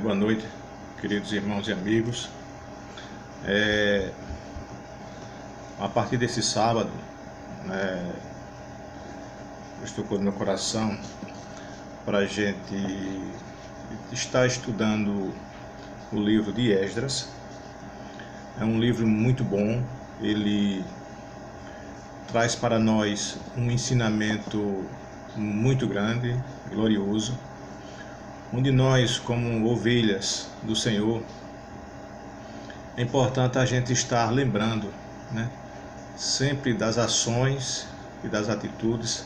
Boa noite, queridos irmãos e amigos. A partir desse sábado, Deus tocou no meu coração para a gente estar estudando o livro de Esdras. É um livro muito bom, ele traz para nós um ensinamento muito grande, glorioso, onde nós, como ovelhas do Senhor, é importante a gente estar lembrando, sempre das ações e das atitudes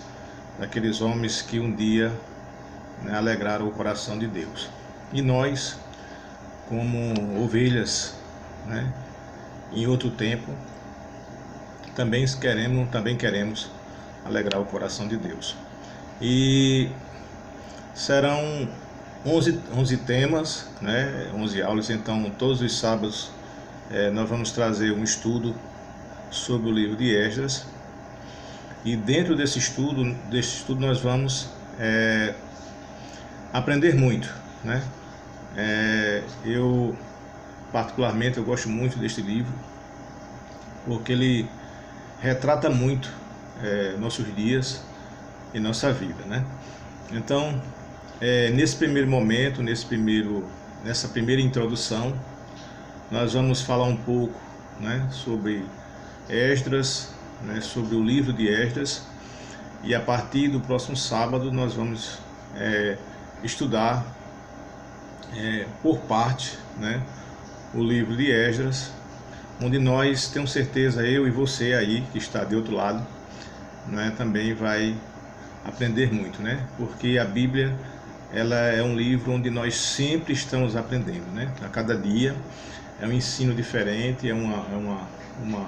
daqueles homens que um dia alegraram o coração de Deus. E nós, como ovelhas, em outro tempo, também queremos alegrar o coração de Deus. E serão 11 temas, 11 aulas. Então todos os sábados nós vamos trazer um estudo sobre o livro de Esdras, e dentro desse estudo nós vamos aprender muito, eu particularmente eu gosto muito deste livro, porque ele retrata muito nossos dias e nossa vida, Então, nesse primeiro momento, nessa primeira introdução, nós vamos falar um pouco, sobre Esdras, sobre o livro de Esdras, e a partir do próximo sábado nós vamos estudar por parte, o livro de Esdras, onde nós, tenho certeza, eu e você aí que está de outro lado, também vai aprender muito, porque a Bíblia, ela é um livro onde nós sempre estamos aprendendo, A cada dia é um ensino diferente, é uma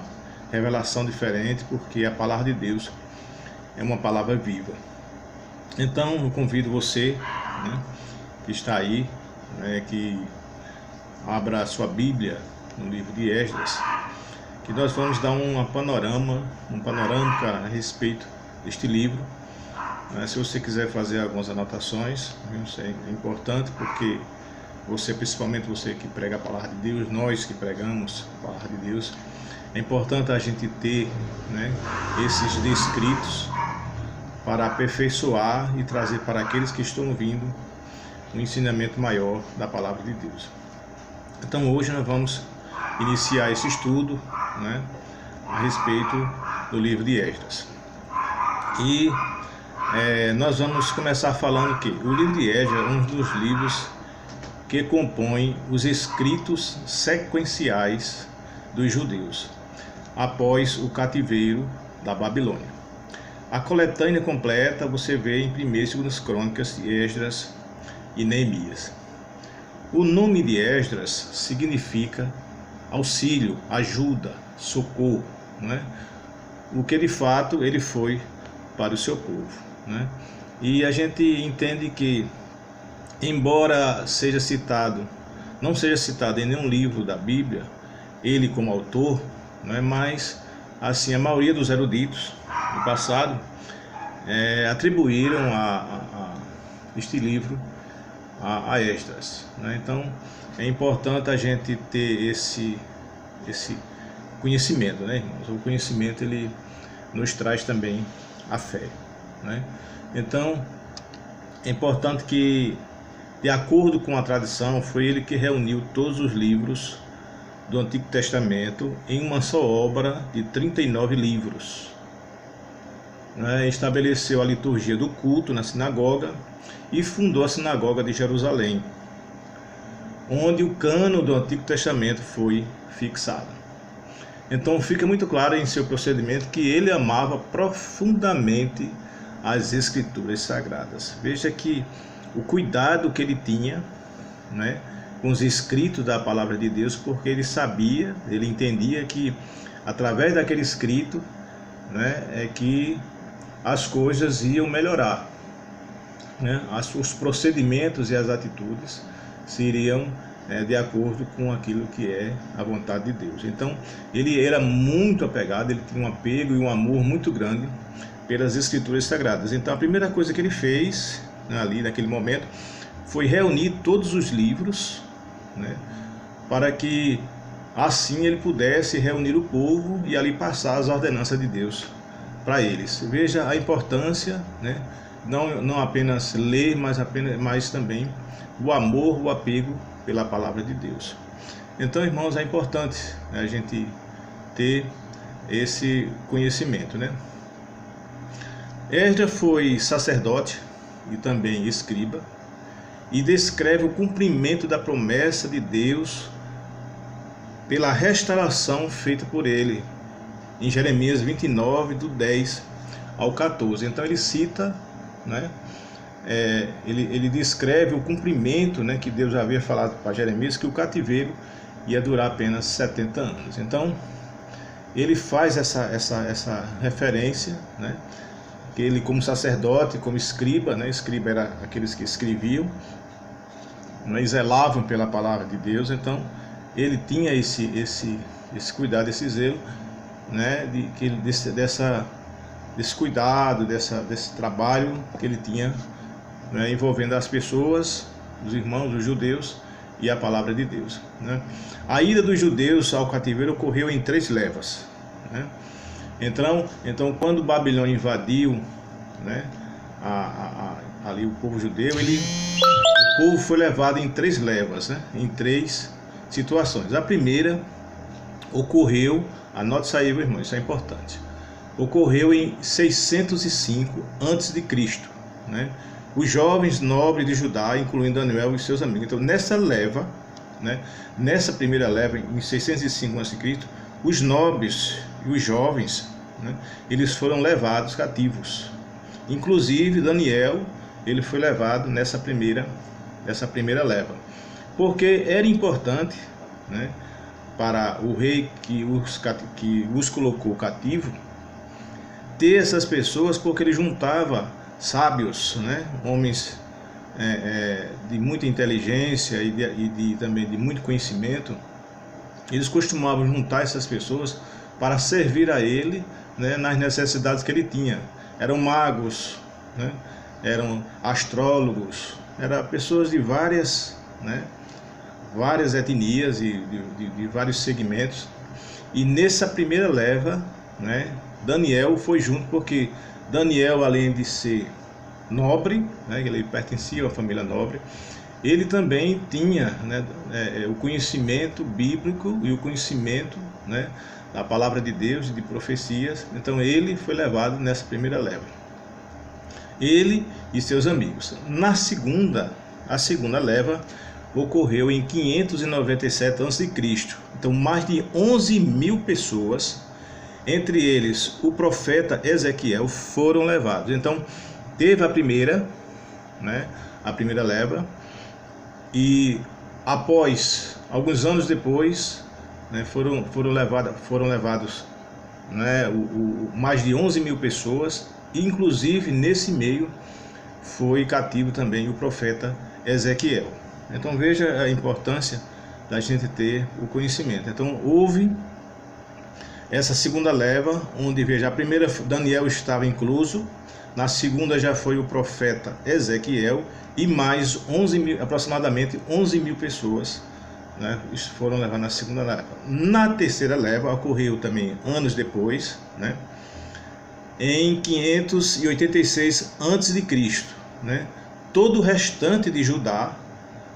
revelação diferente, porque a palavra de Deus é uma palavra viva. Então eu convido você, que está aí, que abra a sua Bíblia no livro de Esdras, que nós vamos dar uma panorâmica a respeito deste livro. Se você quiser fazer algumas anotações, isso é importante, porque você, principalmente você que prega a palavra de Deus, nós que pregamos a palavra de Deus, é importante a gente ter esses descritos para aperfeiçoar e trazer para aqueles que estão ouvindo um ensinamento maior da palavra de Deus. Então hoje nós vamos iniciar esse estudo a respeito do livro de Esdras. E nós vamos começar falando que o livro de Esdras é um dos livros que compõem os escritos sequenciais dos judeus após o cativeiro da Babilônia. A coletânea completa você vê em 1ª e 2ª Crônicas, Esdras e Neemias. O nome de Esdras significa auxílio, ajuda, socorro, o que de fato ele foi para o seu povo, E a gente entende que, embora não seja citado em nenhum livro da Bíblia, ele como autor, mas assim a maioria dos eruditos do passado atribuíram este livro a Esdras, Então é importante a gente ter esse conhecimento, irmãos? O conhecimento ele nos traz também a fé, Então é importante que, de acordo com a tradição, foi ele que reuniu todos os livros do Antigo Testamento em uma só obra de 39 livros. Estabeleceu a liturgia do culto na sinagoga e fundou a sinagoga de Jerusalém, onde o cânon do Antigo Testamento foi fixado. Então fica muito claro em seu procedimento que ele amava profundamente as Escrituras Sagradas. Veja que o cuidado que ele tinha, com os escritos da palavra de Deus, porque ele entendia que através daquele escrito, é que as coisas iam melhorar, os procedimentos e as atitudes seriam de acordo com aquilo que é a vontade de Deus. Então ele era muito apegado, ele tinha um apego e um amor muito grande pelas Escrituras Sagradas. Então a primeira coisa que ele fez ali naquele momento foi reunir todos os livros, né, para que assim ele pudesse reunir o povo e ali passar as ordenanças de Deus para eles. Veja a importância, né, não apenas ler, mas também o amor, o apego pela palavra de Deus. Então, irmãos, é importante a gente ter esse conhecimento, né? Esdras foi sacerdote e também escriba, e descreve o cumprimento da promessa de Deus pela restauração feita por ele, em Jeremias 29, do 10 ao 14. Então ele cita, né, ele descreve o cumprimento, né, que Deus havia falado para Jeremias, que o cativeiro ia durar apenas 70 anos. Então ele faz essa referência, né, que ele, como sacerdote, como escriba, né, escriba era aqueles que escreviam, né, e zelavam pela palavra de Deus. Então ele tinha esse cuidado, esse zelo, né, desse cuidado, desse trabalho que ele tinha, né, envolvendo as pessoas, os irmãos, os judeus e a palavra de Deus, né. A ida dos judeus ao cativeiro ocorreu em 3 levas, né. Então quando Babilônia invadiu, né, ali o povo judeu, o povo foi levado em 3 levas, né, em 3 situações. A primeira ocorreu, anote isso aí, meu irmão, isso é importante, ocorreu em 605 a.C., né? Os jovens nobres de Judá, incluindo Daniel e seus amigos. Então nessa leva, né, nessa primeira leva, em 605 a.C., os nobres e os jovens, né, eles foram levados cativos. Inclusive Daniel, ele foi levado nessa primeira leva, porque era importante, né, para o rei que os colocou cativo, ter essas pessoas, porque ele juntava sábios, né, homens de muita inteligência e também de muito conhecimento. Eles costumavam juntar essas pessoas para servir a ele, né, nas necessidades que ele tinha. Eram magos, né, eram astrólogos, eram pessoas de várias etnias e de vários segmentos. E nessa primeira leva, né, Daniel foi junto, porque Daniel, além de ser nobre, né, ele pertencia a uma família nobre, ele também tinha, né, o conhecimento bíblico e o conhecimento, né, da palavra de Deus e de profecias. Então ele foi levado nessa primeira leva, ele e seus amigos. A segunda leva ocorreu em 597 a.C. Então mais de 11.000 pessoas, entre eles o profeta Ezequiel, foram levados. Então teve a primeira, né, a primeira leva, e após alguns anos depois, né, foram levados, né, mais de 11.000 pessoas, e inclusive nesse meio foi cativo também o profeta Ezequiel. Então veja a importância da gente ter o conhecimento. Então houve essa segunda leva, onde, veja, a primeira Daniel estava incluso, na segunda já foi o profeta Ezequiel, e mais aproximadamente 11.000 pessoas, né, foram levadas na segunda leva. Na terceira leva ocorreu também anos depois, né, em 586 a.C., né, todo o restante de Judá,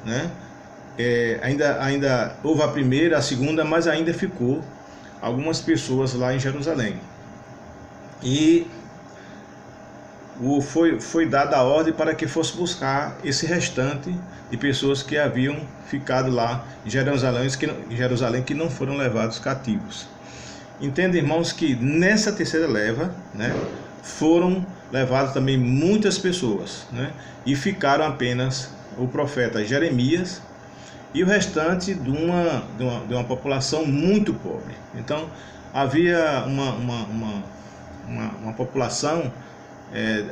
né, ainda houve a primeira, a segunda, mas ainda ficou algumas pessoas lá em Jerusalém. E foi dada a ordem para que fosse buscar esse restante de pessoas que haviam ficado lá em Jerusalém, que não foram levados cativos. Entenda, irmãos, que nessa terceira leva, né, foram levadas também muitas pessoas, né, e ficaram apenas o profeta Jeremias e o restante de uma população muito pobre. Então havia uma população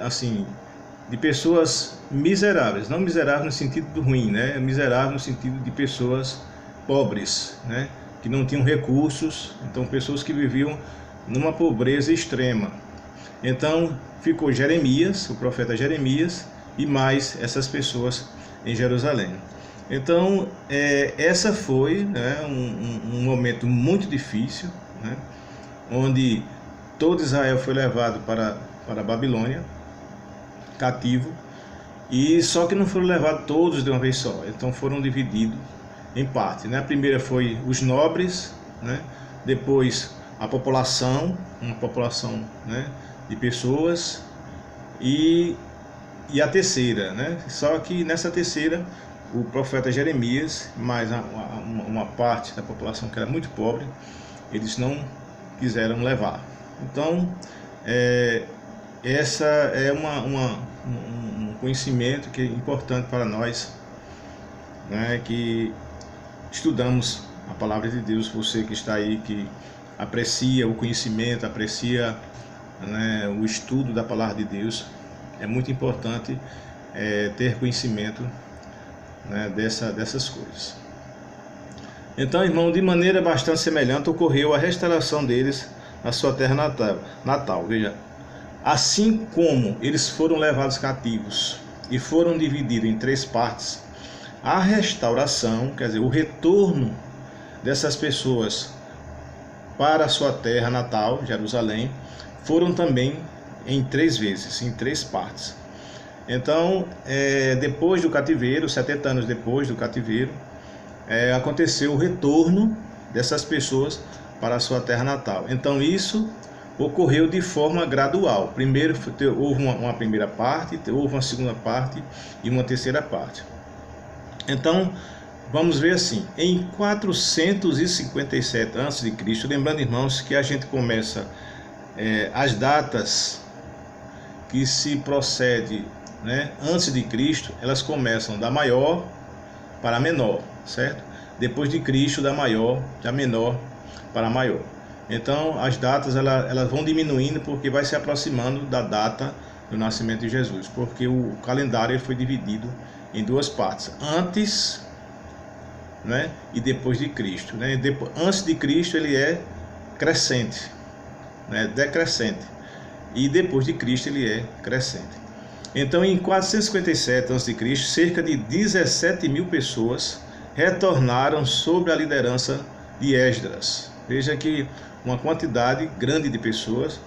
assim, de pessoas miseráveis, não miseráveis no sentido ruim, né, miserável no sentido de pessoas pobres, né, que não tinham recursos. Então pessoas que viviam numa pobreza extrema. Então ficou Jeremias, o profeta Jeremias, e mais essas pessoas em Jerusalém. Então, essa foi, né, um momento muito difícil, né, onde todo Israel foi levado para a Babilônia, cativo, e só que não foram levados todos de uma vez só, então foram divididos em parte, né? A primeira foi os nobres, né? Depois a população, uma população, né, de pessoas, e a terceira, né? Só que nessa terceira o profeta Jeremias, mais uma parte da população que era muito pobre, eles não quiseram levar. Então, essa é um conhecimento que é importante para nós, né, que estudamos a palavra de Deus. Você que está aí, que aprecia o conhecimento, aprecia, né, o estudo da palavra de Deus, é muito importante ter conhecimento, né, dessas coisas. Então, irmão, de maneira bastante semelhante ocorreu a restauração deles na sua terra natal. Veja, assim como eles foram levados cativos e foram divididos em 3 partes, a restauração, quer dizer, o retorno dessas pessoas para a sua terra natal, Jerusalém, foram também em 3 vezes, em 3 partes. Então, depois do cativeiro, 70 anos depois do cativeiro, aconteceu o retorno dessas pessoas para a sua terra natal. Então, isso ocorreu de forma gradual. Primeiro houve uma primeira parte, houve uma segunda parte e uma terceira parte. Então, vamos ver assim, em 457 a.C., lembrando, irmãos, que a gente começa as datas que se procede, né, antes de Cristo, elas começam da maior para a menor, certo? Depois de Cristo, da menor para a maior. Então, as datas elas vão diminuindo porque vai se aproximando da data do nascimento de Jesus, porque o calendário foi dividido em 2 partes, antes, né, e depois de Cristo, né? Antes de Cristo ele é crescente, né, decrescente, e depois de Cristo ele é crescente. Então, em 457 a.C., cerca de 17.000 pessoas retornaram sob a liderança de Esdras. Veja que uma quantidade grande de pessoas.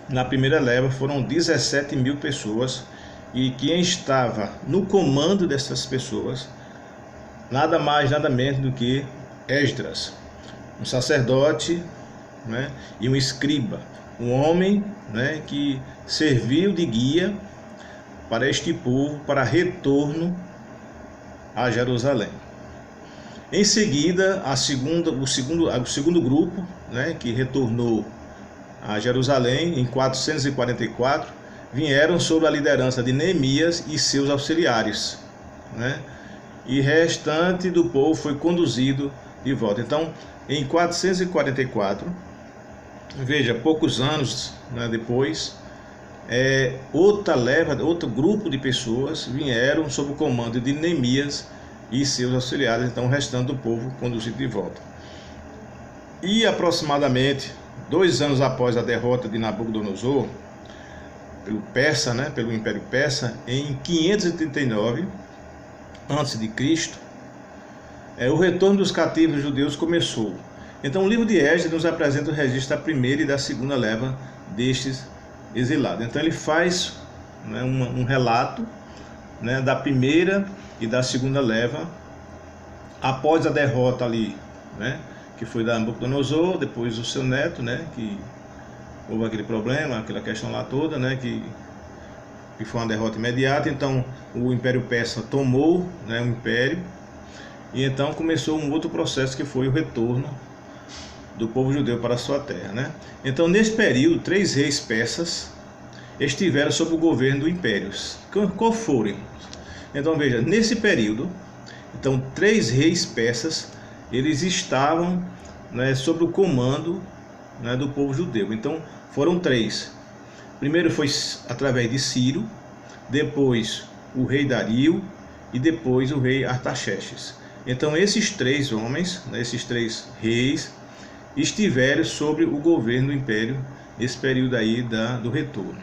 Na primeira leva foram 17.000 pessoas, e quem estava no comando dessas pessoas, nada mais, nada menos do que Esdras, um sacerdote, né, e um escriba, um homem, né, que serviu de guia para este povo para retorno a Jerusalém. Em seguida, o segundo grupo, né, que retornou a Jerusalém em 444, vieram sob a liderança de Neemias e seus auxiliares, né, e restante do povo foi conduzido de volta. Então, em 444, veja, poucos anos, né, depois, outro grupo de pessoas vieram sob o comando de Neemias e seus auxiliares, então o restante do povo conduzido de volta. E aproximadamente 2 anos após a derrota de Nabucodonosor pelo persa, né, pelo Império Persa, em 539 a.C., o retorno dos cativos judeus começou. Então, o livro de Esdras nos apresenta o registro da primeira e da segunda leva destes exilados. Então, ele faz, né, um relato, né, da primeira e da segunda leva após a derrota ali, né, que foi da Nabucodonosor, depois o seu neto, né, que houve aquele problema, aquela questão lá toda, né, que foi uma derrota imediata. Então o Império Persa tomou, né, o império, e então começou um outro processo que foi o retorno do povo judeu para a sua terra, né? Então, nesse período, 3 reis persas estiveram sob o governo do império. Qual foram? Então, veja, nesse período, então 3 reis persas, eles estavam, né, sob o comando, né, do povo judeu. Então, foram 3. Primeiro foi através de Ciro, depois o rei Dario e depois o rei Artaxerxes. Então, esses 3 homens, né, esses 3 reis, estiveram sobre o governo do império nesse período aí do retorno.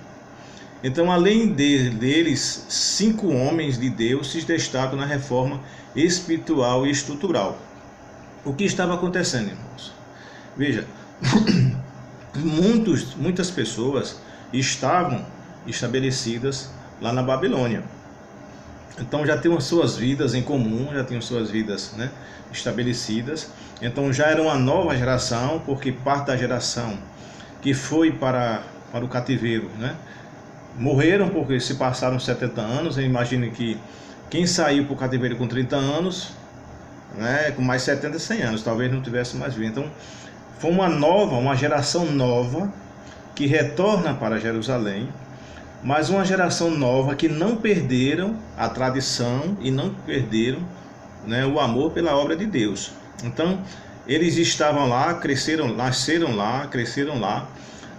Então, além deles, 5 homens de Deus se destacam na reforma espiritual e estrutural. O que estava acontecendo, irmãos? Veja, muitas pessoas estavam estabelecidas lá na Babilônia. Então já tinham suas vidas em comum, já tinham suas vidas, né, estabelecidas. Então já era uma nova geração, porque parte da geração que foi para o cativeiro, né, morreram porque se passaram 70 anos. Imagine que quem saiu para o cativeiro com 30 anos, né, com mais 70, 100 anos, talvez não tivesse mais vida. Então foi uma geração nova que retorna para Jerusalém, mas uma geração nova que não perderam a tradição e não perderam, né, o amor pela obra de Deus. Então eles estavam lá, nasceram lá, cresceram lá,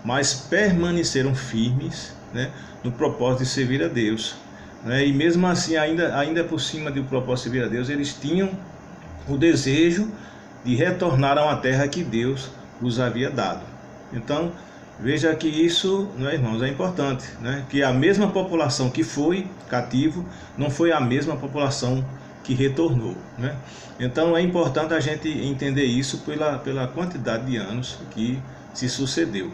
mas permaneceram firmes, né, no propósito de servir a Deus, né? E mesmo assim, ainda por cima do propósito de servir a Deus, eles tinham o desejo de retornar a uma terra que Deus os havia dado. Então veja que isso, né, irmãos, é importante, né? Que a mesma população que foi cativo não foi a mesma população que retornou, né? Então é importante a gente entender isso pela quantidade de anos que se sucedeu.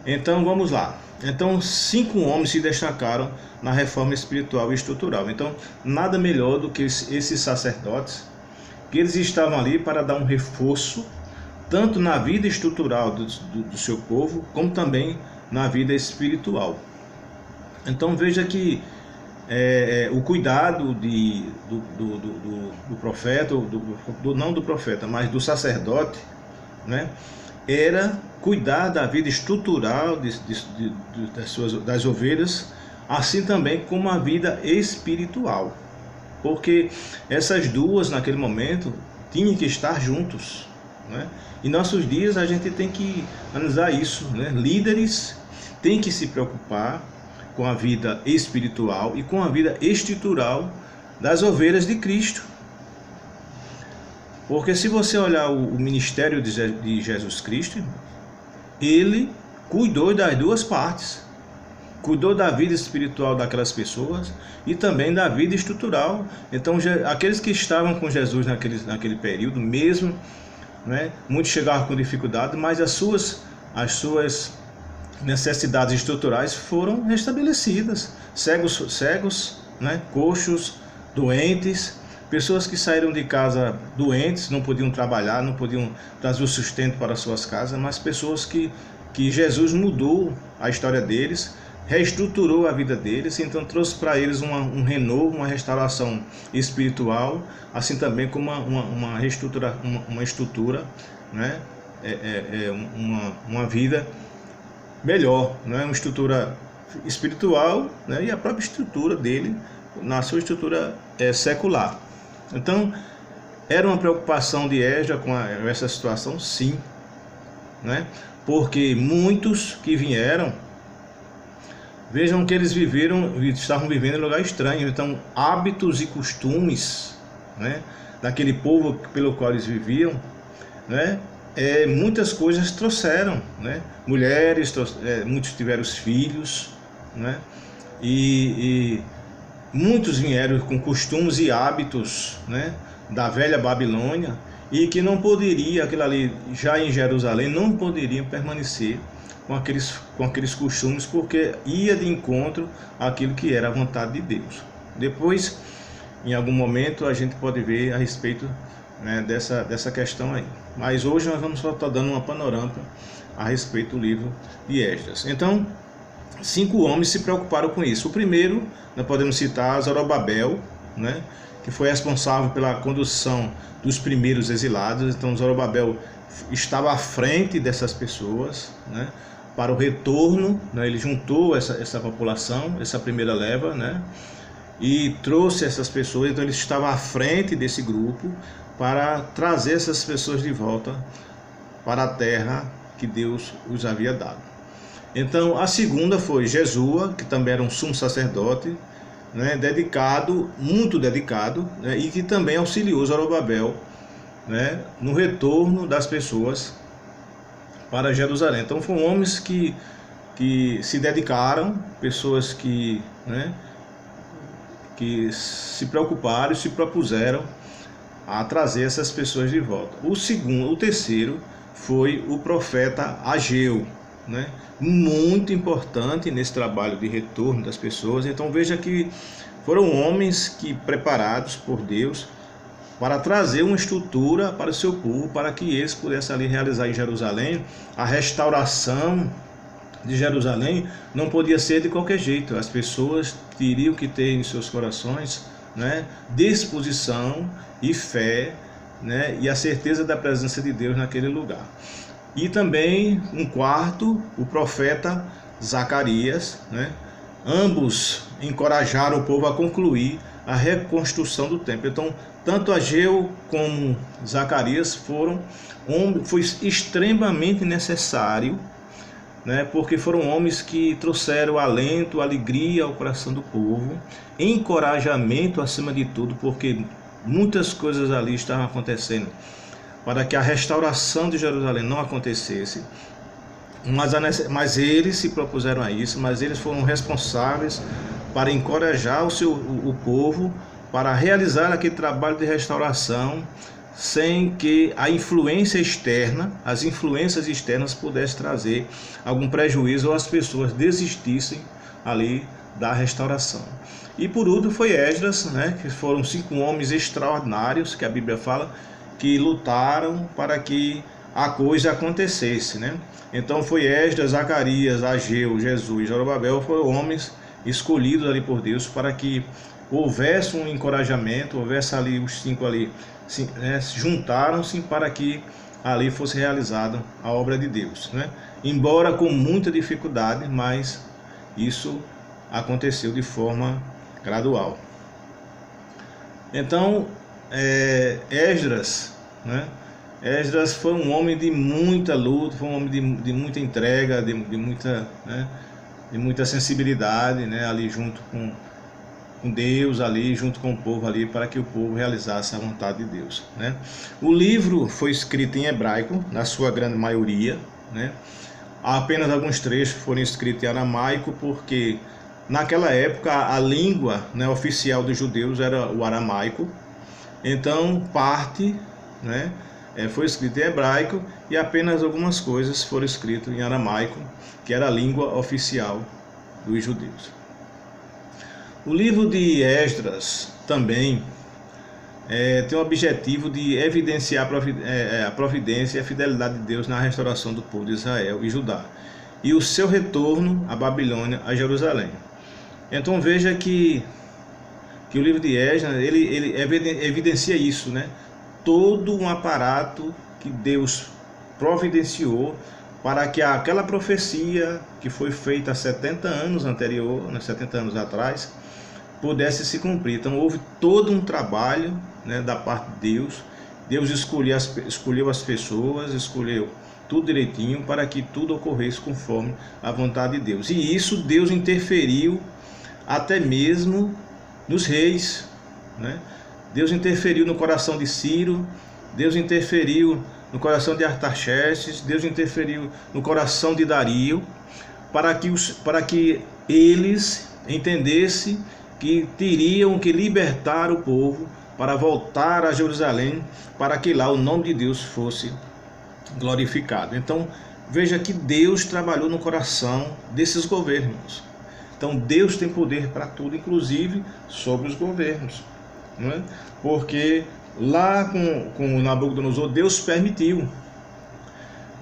Então vamos lá. Então 5 homens se destacaram na reforma espiritual e estrutural. Então nada melhor do que esses sacerdotes, que eles estavam ali para dar um reforço tanto na vida estrutural do seu povo, como também na vida espiritual. Então veja que o cuidado do profeta, não do profeta, mas do sacerdote, né, era cuidar da vida estrutural das ovelhas, assim também como a vida espiritual, porque essas duas naquele momento tinham que estar juntos, né? Em nossos dias a gente tem que analisar isso, né? Líderes têm que se preocupar com a vida espiritual e com a vida estrutural das ovelhas de Cristo. Porque se você olhar o ministério de Jesus Cristo, ele cuidou das duas partes. Cuidou da vida espiritual daquelas pessoas e também da vida estrutural. Então aqueles que estavam com Jesus naquele período mesmo, né, muitos chegaram com dificuldade, mas as suas necessidades estruturais foram restabelecidas. Cegos, né, coxos, doentes, pessoas que saíram de casa doentes, não podiam trabalhar, não podiam trazer o sustento para suas casas, mas pessoas que Jesus mudou a história deles, reestruturou a vida deles, então trouxe para eles um renovo, uma restauração espiritual, assim também como uma estrutura, né? Uma vida melhor, né? Uma estrutura espiritual, né? E a própria estrutura dele, na sua estrutura secular. Então, era uma preocupação de Esdras com essa situação, sim, né? Porque muitos que vieram, vejam que eles estavam vivendo em lugar estranho. Então hábitos e costumes, né, daquele povo pelo qual eles viviam, né, muitas coisas trouxeram, né, mulheres, muitos tiveram os filhos, né, e muitos vieram com costumes e hábitos, né, da velha Babilônia, e que não poderia, aquilo ali já em Jerusalém, não poderiam permanecer com aqueles costumes, porque ia de encontro àquilo que era a vontade de Deus. Depois, em algum momento, a gente pode ver a respeito, né, dessa questão aí. Mas hoje nós vamos só estar dando uma panorâmica a respeito do livro de Esdras. Então, 5 homens se preocuparam com isso. O primeiro, nós podemos citar Zorobabel, né, que foi responsável pela condução dos primeiros exilados. Então Zorobabel estava à frente dessas pessoas, né, para o retorno, né? Ele juntou essa população, essa primeira leva, né, e trouxe essas pessoas. Então ele estava à frente desse grupo para trazer essas pessoas de volta para a terra que Deus os havia dado. Então a segunda foi Jesua, que também era um sumo sacerdote, né, muito dedicado, né, e que também auxiliou Zorobabel, né, no retorno das pessoas para Jerusalém. Então foram homens que que se dedicaram, pessoas que, né, que se preocuparam e se propuseram a trazer essas pessoas de volta. O terceiro foi o profeta Ageu, né? Muito importante nesse trabalho de retorno das pessoas. Então veja que foram homens que preparados por Deus para trazer uma estrutura para o seu povo, para que eles pudessem ali realizar em Jerusalém a restauração de Jerusalém. Não podia ser de qualquer jeito. As pessoas teriam que ter em seus corações, né, disposição e fé, né, e a certeza da presença de Deus naquele lugar. E também um quarto, o profeta Zacarias, né? Ambos encorajaram o povo a concluir a reconstrução do templo. Então, tanto Ageu como Zacarias foi extremamente necessário, né? Porque foram homens que trouxeram alento, alegria ao coração do povo, encorajamento acima de tudo, porque muitas coisas ali estavam acontecendo para que a restauração de Jerusalém não acontecesse, mas eles se propuseram a isso, mas eles foram responsáveis para encorajar o povo para realizar aquele trabalho de restauração, sem que a influência externa, as influências externas pudessem trazer algum prejuízo ou as pessoas desistissem ali da restauração. E por último foi Esdras, né, que foram 5 homens extraordinários, que a Bíblia fala, que lutaram para que a coisa acontecesse, né? Então foi Esdras, Zacarias, Ageu, Jesus e Zorobabel, foram homens escolhidos ali por Deus para que houvesse um encorajamento, houvesse ali os 5 ali, né, juntaram-se para que ali fosse realizada a obra de Deus, né? Embora com muita dificuldade, mas isso aconteceu de forma gradual. Então, Esdras, né? Esdras foi um homem de muita luta, foi um homem de muita entrega, de muita, né, de muita sensibilidade, né, ali junto com Deus, ali junto com o povo ali, para que o povo realizasse a vontade de Deus, né? O livro foi escrito em hebraico, na sua grande maioria, né? Apenas alguns trechos foram escritos em aramaico, porque naquela época a língua, né, oficial dos judeus era o aramaico. Então parte, né, foi escrito em hebraico e apenas algumas coisas foram escritas em aramaico, que era a língua oficial dos judeus. O livro de Esdras também tem o objetivo de evidenciar a providência e a fidelidade de Deus na restauração do povo de Israel e Judá e o seu retorno à Babilônia, a Jerusalém. Então veja que o livro de Esdras ele evidencia isso, né? Todo um aparato que Deus providenciou para que aquela profecia que foi feita há 70 anos anterior, né, 70 anos atrás, pudesse se cumprir. Então houve todo um trabalho, né, da parte de Deus. Deus escolheu as pessoas, escolheu tudo direitinho para que tudo ocorresse conforme a vontade de Deus. E isso Deus interferiu até mesmo nos reis, né? Deus interferiu no coração de Ciro, Deus interferiu no coração de Artaxerxes, Deus interferiu no coração de Dario, para que eles entendessem que teriam que libertar o povo para voltar a Jerusalém, para que lá o nome de Deus fosse glorificado. Então veja que Deus trabalhou no coração desses governos. Então Deus tem poder para tudo, inclusive sobre os governos, não é? Porque lá com Nabucodonosor Deus permitiu,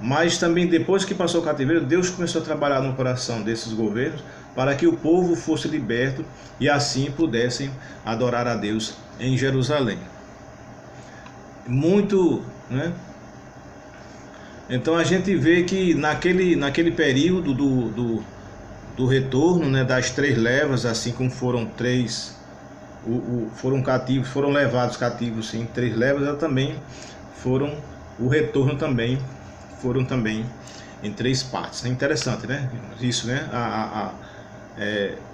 mas também depois que passou o cativeiro, Deus começou a trabalhar no coração desses governos para que o povo fosse liberto e assim pudessem adorar a Deus em Jerusalém. Muito, né? Então a gente vê que naquele período do retorno, né, das 3 levas, assim como foram 3 foram levados cativos em 3 levas, também foram o retorno também foram também em 3 partes. É interessante, né? Isso, né?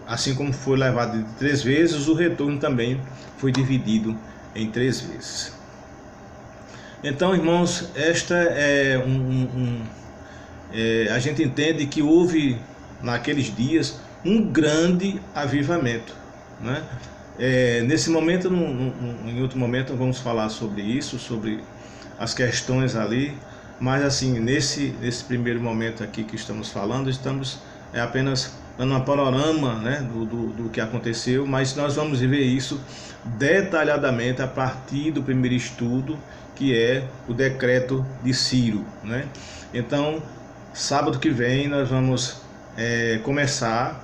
Assim como foi levado de 3 vezes, o retorno também foi dividido em 3 vezes. Então, irmãos, esta a gente entende que houve naqueles dias um grande avivamento, né? Nesse momento, em outro momento, vamos falar sobre isso, sobre as questões ali, mas assim, nesse primeiro momento aqui que estamos falando, estamos apenas dando um panorama, né, do que aconteceu, mas nós vamos ver isso detalhadamente a partir do primeiro estudo, que é o decreto de Ciro, né? Então, sábado que vem nós vamos começar,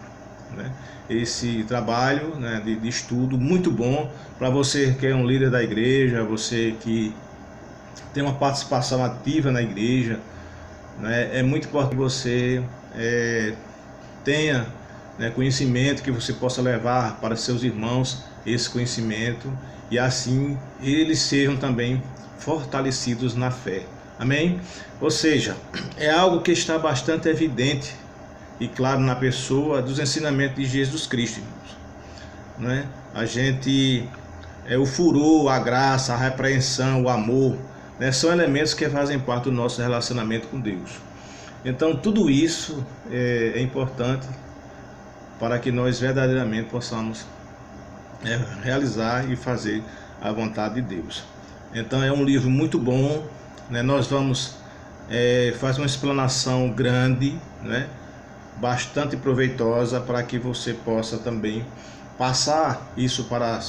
né, esse trabalho, né, de estudo muito bom para você que é um líder da igreja, você que tem uma participação ativa na igreja, né? É muito importante que você tenha, né, conhecimento, que você possa levar para seus irmãos esse conhecimento e assim eles sejam também fortalecidos na fé. Amém? Ou seja, é algo que está bastante evidente e claro na pessoa dos ensinamentos de Jesus Cristo, irmãos, né? A gente, o furor, a graça, a repreensão, o amor, né, são elementos que fazem parte do nosso relacionamento com Deus. Então tudo isso é importante para que nós verdadeiramente possamos realizar e fazer a vontade de Deus. Então é um livro muito bom, né? Nós vamos fazer uma explanação grande, né, bastante proveitosa, para que você possa também passar isso para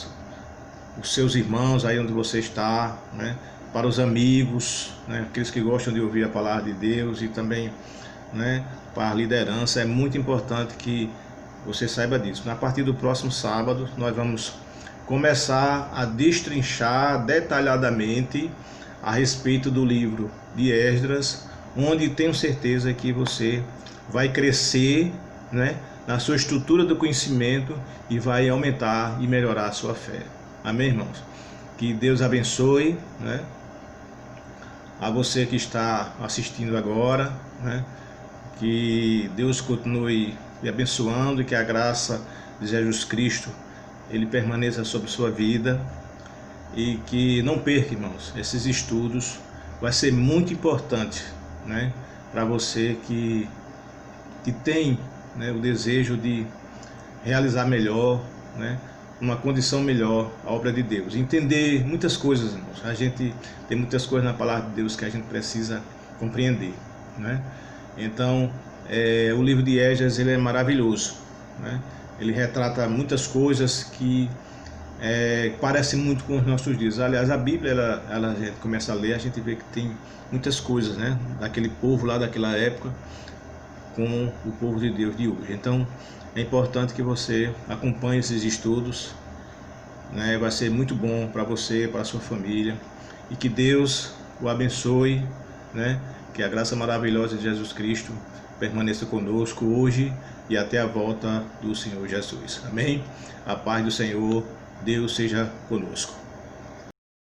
os seus irmãos aí onde você está, né, para os amigos, né, aqueles que gostam de ouvir a palavra de Deus e também, né, para a liderança. É muito importante que você saiba disso. A partir do próximo sábado nós vamos começar a destrinchar detalhadamente a respeito do livro de Esdras, onde tenho certeza que você vai crescer, né, na sua estrutura do conhecimento e vai aumentar e melhorar a sua fé. Amém, irmãos? Que Deus abençoe, né, a você que está assistindo agora, né, que Deus continue lhe abençoando e que a graça de Jesus Cristo ele permaneça sobre sua vida e que não perca, irmãos, esses estudos. Vai ser muito importante, né, para você que tem, né, o desejo de realizar melhor, né, uma condição melhor a obra de Deus, entender muitas coisas, irmãos. A gente tem muitas coisas na palavra de Deus que a gente precisa compreender, né? Então o livro de Esdras ele é maravilhoso, né? Ele retrata muitas coisas que parecem muito com os nossos dias. Aliás, a Bíblia, a gente começa a ler, a gente vê que tem muitas coisas, né, daquele povo lá daquela época com o povo de Deus de hoje. Então é importante que você acompanhe esses estudos, né? Vai ser muito bom para você, para a sua família, e que Deus o abençoe, né? Que a graça maravilhosa de Jesus Cristo permaneça conosco hoje e até a volta do Senhor Jesus. Amém? A paz do Senhor, Deus seja conosco.